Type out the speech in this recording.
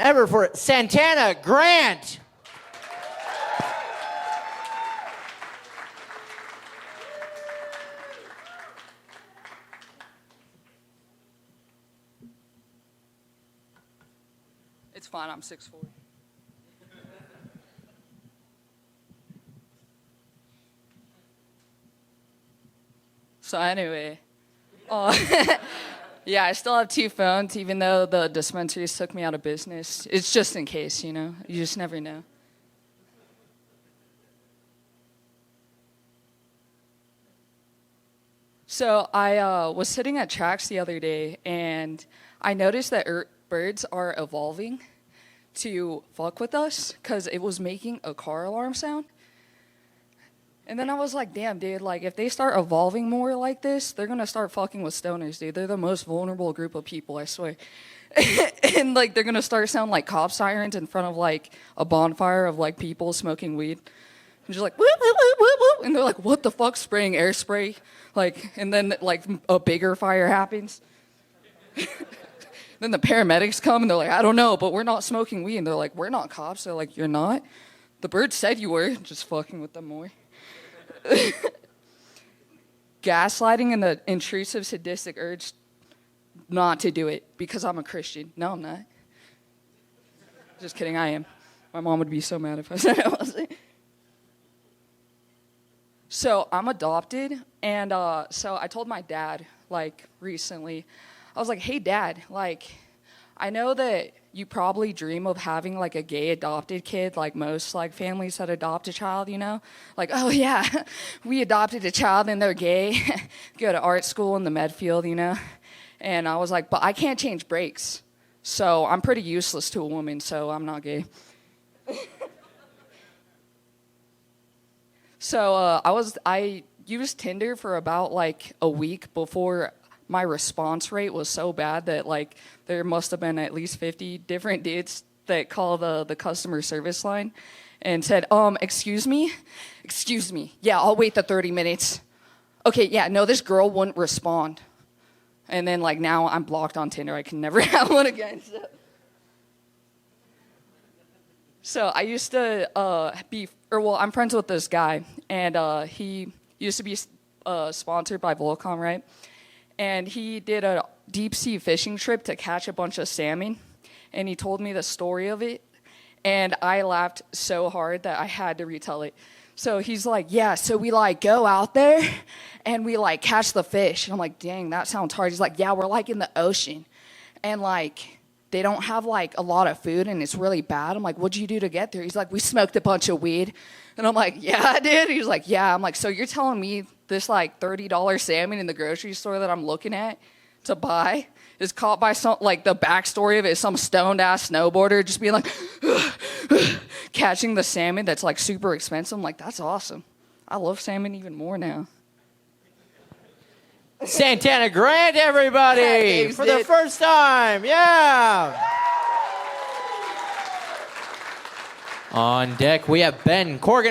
ever for Santana Grant. It's fine, I'm 6'4". So anyway, yeah, I still have 2 phones, even though the dispensaries took me out of business. It's just in case, you know? You just never know. So I was sitting at tracks the other day, and I noticed that birds are evolving to fuck with us because it was making a car alarm sound. And then I was like, damn, dude, like, if they start evolving more like this, they're going to start fucking with stoners, dude. They're the most vulnerable group of people, I swear. And, like, they're going to start sounding like cop sirens in front of, like, a bonfire of, like, people smoking weed. And just like, whoop, whoop, whoop, whoop, whoop. And they're like, what the fuck, spraying air spray? Like, and then, like, a bigger fire happens. Then the paramedics come, and they're like, I don't know, but we're not smoking weed. And they're like, we're not cops. They're like, you're not? The bird said you were. Just fucking with them more. Gaslighting and the intrusive sadistic urge not to do it because I'm a Christian. No, I'm not. Just kidding, I am. My mom would be so mad if I said I wasn't. So I'm adopted, and so I told my dad, like, recently, I was like, hey, Dad, like, I know that you probably dream of having, like, a gay adopted kid, like most, like, families that adopt a child, you know? Like, oh, yeah, we adopted a child and they're gay. Go to art school in the Medfield, you know? And I was like, but I can't change brakes. So I'm pretty useless to a woman, so I'm not gay. So I used Tinder for about, like, a week before my response rate was so bad that, like, there must have been at least 50 different dudes that call the customer service line and said, excuse me? Excuse me. Yeah, I'll wait the 30 minutes. Okay, yeah, no, this girl wouldn't respond. And then, like, now I'm blocked on Tinder. I can never have one again. So I used to I'm friends with this guy, and he used to be sponsored by Volcom, right? And he did a deep-sea fishing trip to catch a bunch of salmon, and he told me the story of it, and I laughed so hard that I had to retell it. So he's like, yeah, so we, like, go out there, and we, like, catch the fish. And I'm like, dang, that sounds hard. He's like, yeah, we're, like, in the ocean, and, like, they don't have, like, a lot of food, and it's really bad. I'm like, what'd you do to get there? He's like, we smoked a bunch of weed. And I'm like, yeah, I did? He's like, yeah. I'm like, so you're telling me this, like, $30 salmon in the grocery store that I'm looking at to buy is caught by some, like, the backstory of it is some stoned-ass snowboarder just being like, catching the salmon that's, like, super expensive. I'm like, that's awesome. I love salmon even more now. Santana Grant, everybody, for the first time. Yeah. On deck, we have Ben Corgan.